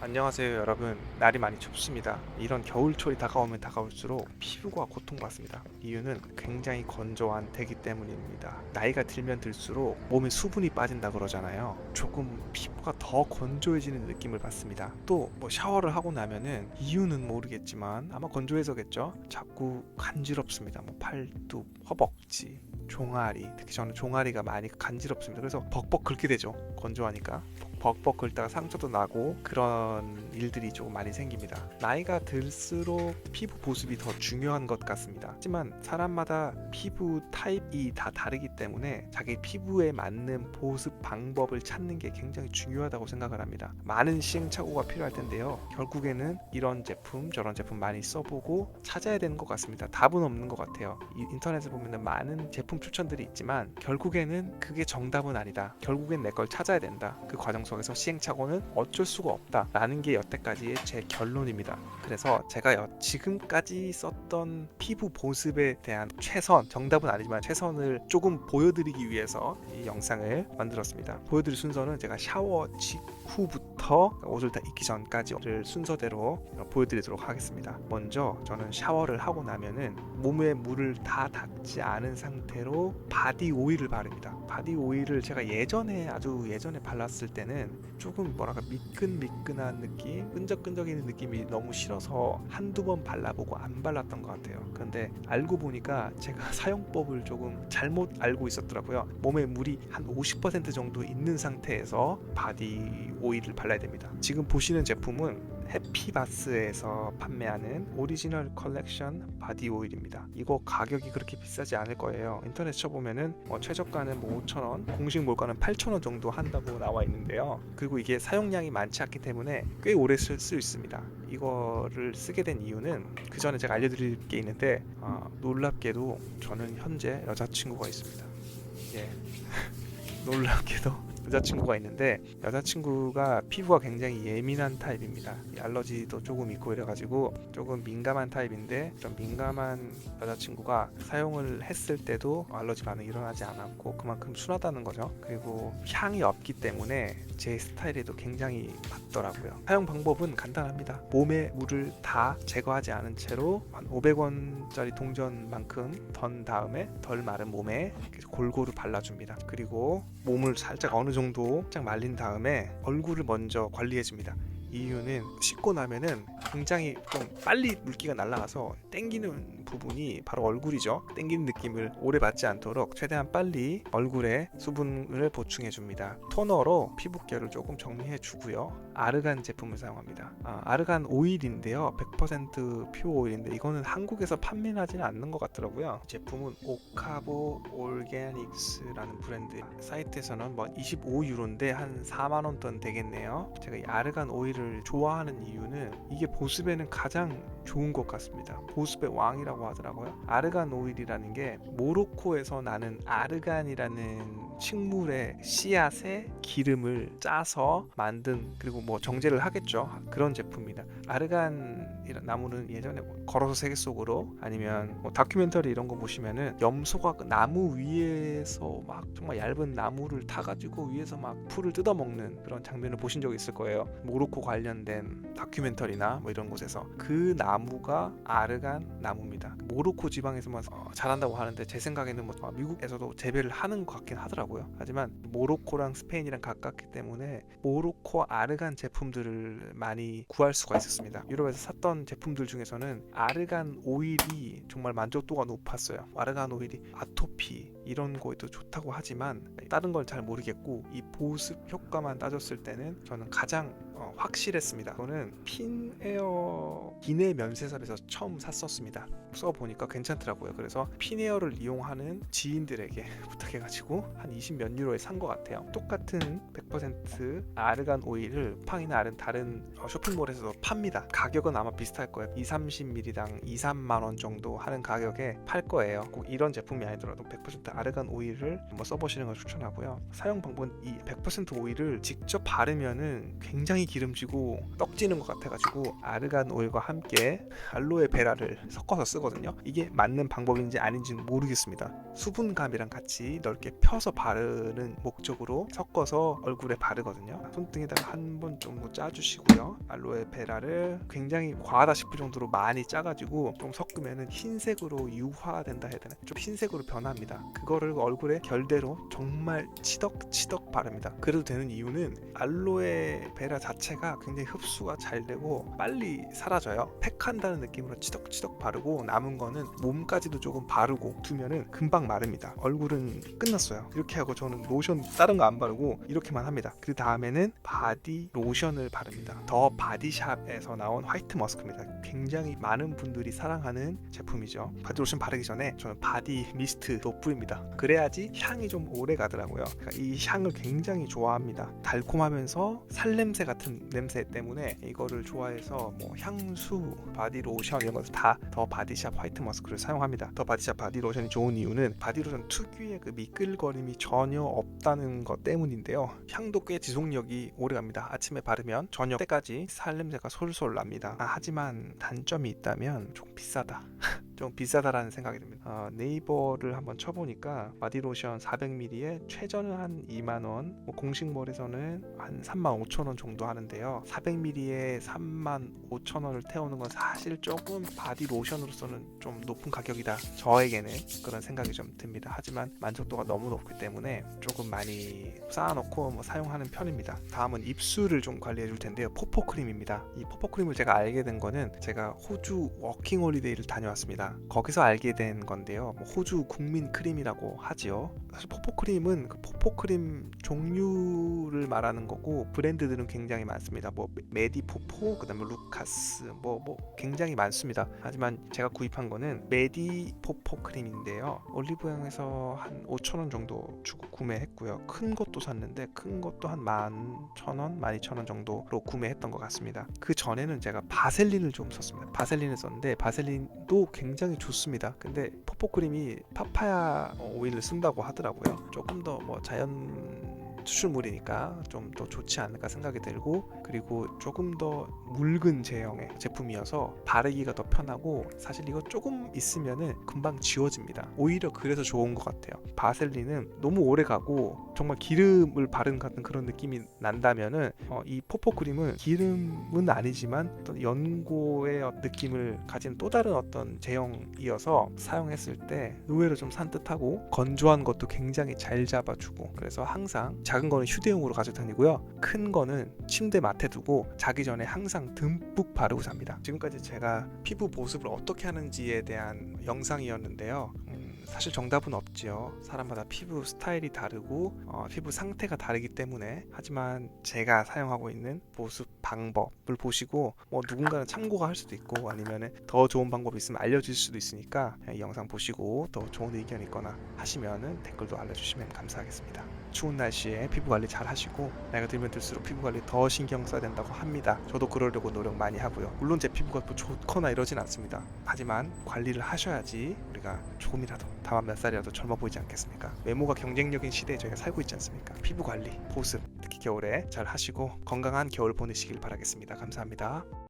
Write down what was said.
안녕하세요 여러분. 날이 많이 춥습니다. 이런 겨울철이 다가오면 다가올수록 피부가 고통받습니다. 이유는 굉장히 건조한 대기 때문입니다. 나이가 들면 들수록 몸에 수분이 빠진다 그러잖아요. 조금 피부가 더 건조해지는 느낌을 받습니다. 또 뭐 샤워를 하고 나면은 이유는 모르겠지만 아마 건조해서겠죠. 자꾸 간지럽습니다. 뭐 팔뚝, 허벅지, 종아리, 특히 저는 종아리가 많이 간지럽습니다. 그래서 벅벅 긁게 되죠. 건조하니까. 벅벅 긁다가 상처도 나고 그런 일들이 조금 많이 생깁니다. 나이가 들수록 피부 보습이 더 중요한 것 같습니다. 하지만 사람마다 피부 타입이 다 다르기 때문에 자기 피부에 맞는 보습 방법을 찾는 게 굉장히 중요하다고 생각을 합니다. 많은 시행착오가 필요할 텐데요. 결국에는 이런 제품 저런 제품 많이 써보고 찾아야 되는 것 같습니다. 답은 없는 것 같아요. 인터넷에 보면 많은 제품 추천들이 있지만 결국에는 그게 정답은 아니다. 결국엔 내 걸 찾아야 된다. 그 과정 속에서 시행착오는 어쩔 수가 없다라는 게 여태까지의 제 결론입니다. 그래서 제가 지금까지 썼던 피부 보습에 대한 최선, 정답은 아니지만 최선을 조금 보여드리기 위해서 이 영상을 만들었습니다. 보여드릴 순서는 제가 샤워 직후부터 옷을 다 입기 전까지를 순서대로 보여드리도록 하겠습니다. 먼저 저는 샤워를 하고 나면은 몸에 물을 다 닿지 않은 상태로 바디 오일을 바릅니다. 바디 오일을 제가 아주 예전에 발랐을 때는 조금 뭐랄까 미끈미끈한 느낌, 끈적끈적이는 느낌이 너무 싫어서 한두 번 발라보고 안 발랐던 것 같아요. 그런데 알고 보니까 제가 사용법을 조금 잘못 알고 있었더라고요. 몸에 물이 한 50% 정도 있는 상태에서 바디 오일을 발라야 됩니다. 지금 보시는 제품은 해피바스에서 판매하는 오리지널 컬렉션 바디 오일입니다. 이거 가격이 그렇게 비싸지 않을 거예요. 인터넷 쳐보면은 최저가는 5,000원, 공식 몰가는 8,000원 정도 한다고 나와 있는데요. 그리고 이게 사용량이 많지 않기 때문에 꽤 오래 쓸 수 있습니다. 이거를 쓰게 된 이유는 그 전에 제가 알려드릴 게 있는데 놀랍게도 저는 현재 여자친구가 있습니다. 예. 놀랍게도 여자친구가 있는데 여자친구가 피부가 굉장히 예민한 타입입니다. 알러지도 조금 있고 이래가지고 조금 민감한 타입인데 좀 민감한 여자친구가 사용을 했을 때도 알러지 반응이 일어나지 않았고 그만큼 순하다는 거죠. 그리고 향이 없기 때문에 제 스타일에도 굉장히 맞더라고요. 사용 방법은 간단합니다. 몸에 물을 다 제거하지 않은 채로 한 500원짜리 동전만큼 던 다음에 덜 마른 몸에 골고루 발라줍니다. 그리고 몸을 살짝 어느 정도 살짝 말린 다음에 얼굴을 먼저 관리해줍니다. 이유는 씻고 나면은 굉장히 좀 빨리 물기가 날아가서 땡기는 부분이 바로 얼굴이죠. 땡기는 느낌을 오래 받지 않도록 최대한 빨리 얼굴에 수분을 보충해 줍니다. 토너로 피부결을 조금 정리해 주고요. 아르간 제품을 사용합니다. 아르간 오일인데요. 100% 퓨어 오일인데 이거는 한국에서 판매하지는 않는 것 같더라고요. 제품은 오카보 올게닉스라는 브랜드 사이트에서는 25유로인데 한 4만원 돈 되겠네요. 제가 이 아르간 오일을 좋아하는 이유는 이게 보습에는 가장 좋은 것 같습니다. 보습의 왕이라고 하더라고요. 아르간 오일이라는 게 모로코에서 나는 아르간이라는 식물의 씨앗에 기름을 짜서 만든, 그리고 정제를 하겠죠. 그런 제품입니다. 아르간이라는 나무는 예전에 걸어서 세계 속으로 아니면 다큐멘터리 이런 거 보시면은 염소가 그 나무 위에서 막 정말 얇은 나무를 타가지고 위에서 막 풀을 뜯어먹는 그런 장면을 보신 적이 있을 거예요. 모로코 관련된 다큐멘터리나 이런 곳에서 그 나무가 아르간 나무입니다. 모로코 지방에서만 자란다고 하는데 제 생각에는 미국에서도 재배를 하는 것 같긴 하더라고요. 하지만 모로코랑 스페인이랑 가깝기 때문에 모로코 아르간 제품들을 많이 구할 수가 있었습니다. 유럽에서 샀던 제품들 중에서는 아르간 오일이 정말 만족도가 높았어요. 아르간 오일이 아토피 이런 거에도 좋다고 하지만 다른 걸 잘 모르겠고 이 보습 효과만 따졌을 때는 저는 가장 확실했습니다. 저는 핀에어 기내 면세점에서 처음 샀었습니다. 써보니까 괜찮더라고요. 그래서 핀에어를 이용하는 지인들에게 부탁해가지고 한 20 몇 유로에 산 것 같아요. 똑같은 100% 아르간 오일을 쿠팡이나 다른 쇼핑몰에서도 팝니다. 가격은 아마 비슷할 거예요. 2-30ml당 2-3만원 정도 하는 가격에 팔 거예요. 꼭 이런 제품이 아니더라도 100% 아르간 오일을 써보시는 걸 추천하고요. 사용 방법은 이 100% 오일을 직접 바르면은 굉장히 기름 기름지고 떡지는 것 같아가지고 아르간 오일과 함께 알로에베라를 섞어서 쓰거든요. 이게 맞는 방법인지 아닌지는 모르겠습니다. 수분감이랑 같이 넓게 펴서 바르는 목적으로 섞어서 얼굴에 바르거든요. 손등에다가 한 번 정도 짜주시고요. 알로에베라를 굉장히 과하다 싶을 정도로 많이 짜가지고 좀 섞으면은 흰색으로 유화된다 해야 되나? 좀 흰색으로 변합니다. 그거를 얼굴에 결대로 정말 치덕치덕 바릅니다. 그래도 되는 이유는 알로에베라 자체가 굉장히 흡수가 잘 되고 빨리 사라져요. 팩한다는 느낌으로 치덕치덕 바르고 남은 거는 몸까지도 조금 바르고 두면은 금방 마릅니다. 얼굴은 끝났어요. 이렇게 하고 저는 로션 다른 거 안 바르고 이렇게만 합니다. 그 다음에는 바디 로션을 바릅니다. 더 바디샵에서 나온 화이트 머스크입니다. 굉장히 많은 분들이 사랑하는 제품이죠. 바디 로션 바르기 전에 저는 바디 미스트도 뿌립니다. 그래야지 향이 좀 오래 가더라고요. 그러니까 이 향을 굉장히 좋아합니다. 달콤하면서 살냄새 같은 냄새 때문에 이거를 좋아해서 뭐 향수, 바디 로션 이런 것들 다 더 바디샵 화이트 머스크를 사용합니다. 더 바디샵 바디 로션이 좋은 이유는 바디 로션 특유의 그 미끌거림이 전혀 없다는 것 때문인데요. 향도 꽤 지속력이 오래 갑니다. 아침에 바르면 저녁 때까지 살냄새가 솔솔 납니다. 하지만 단점이 있다면 좀 비싸다. 좀 비싸다라는 생각이 듭니다. 네이버를 한번 쳐보니까 바디로션 400ml에 최저는 한 2만원, 뭐 공식몰에서는 한 35,000원 정도 하는데요. 400ml에 35,000원을 태우는 건 사실 조금 바디로션으로서는 좀 높은 가격이다. 저에게는 그런 생각이 좀 듭니다. 하지만 만족도가 너무 높기 때문에 조금 많이 쌓아놓고 뭐 사용하는 편입니다. 다음은 입술을 좀 관리해 줄 텐데요. 포포크림입니다. 이 포포크림을 제가 알게 된 거는 제가 호주 워킹홀리데이를 다녀왔습니다. 거기서 알게 된 건데요. 뭐 호주 국민 크림이라고 하지요. 사실 포포크림은 그 포포크림 종류를 말하는 거고 브랜드들은 굉장히 많습니다. 뭐 메디포포, 그다음에 루카스, 뭐 굉장히 많습니다. 하지만 제가 구입한 거는 메디포포 크림인데요. 올리브영에서 한 5,000원 정도 주고 구매했고요. 큰 것도 샀는데 큰 것도 한 11,000원, 12,000원 정도로 구매했던 것 같습니다. 그 전에는 제가 바셀린을 좀 썼습니다. 바셀린을 썼는데 바셀린도 굉장히 좋습니다. 근데 포포크림이 파파야 오일을 쓴다고 하더라고요. 조금 더 뭐 자연 추출물이니까 좀 더 좋지 않을까 생각이 들고, 그리고 조금 더 묽은 제형의 제품이어서 바르기가 더 편하고 사실 이거 조금 있으면은 금방 지워집니다. 오히려 그래서 좋은 것 같아요. 바셀린은 너무 오래 가고 정말 기름을 바른 같은 그런 느낌이 난다면은 이 포포크림은 기름은 아니지만 어떤 연고의 느낌을 가진 또 다른 어떤 제형이어서 사용했을 때 의외로 좀 산뜻하고 건조한 것도 굉장히 잘 잡아주고, 그래서 항상 작은 거는 휴대용으로 가지고 다니고요. 큰 거는 침대 맡에 두고 자기 전에 항상 듬뿍 바르고 잡니다. 지금까지 제가 피부 보습을 어떻게 하는지에 대한 영상이었는데요. 사실 정답은 없지요. 사람마다 피부 스타일이 다르고 피부 상태가 다르기 때문에. 하지만 제가 사용하고 있는 보습 방법을 보시고 뭐 누군가는 참고가 할 수도 있고 아니면 더 좋은 방법이 있으면 알려주실 수도 있으니까 이 영상 보시고 더 좋은 의견 있거나 하시면 댓글도 알려주시면 감사하겠습니다. 추운 날씨에 피부 관리 잘 하시고, 나이가 들면 들수록 피부 관리 더 신경 써야 된다고 합니다. 저도 그러려고 노력 많이 하고요. 물론 제 피부가 뭐 좋거나 이러진 않습니다. 하지만 관리를 하셔야지 우리가 조금이라도, 다만 몇 살이라도 젊어 보이지 않겠습니까? 외모가 경쟁력인 시대에 저희가 살고 있지 않습니까? 피부 관리, 보습, 특히 겨울에 잘 하시고 건강한 겨울 보내시길 바라겠습니다. 감사합니다.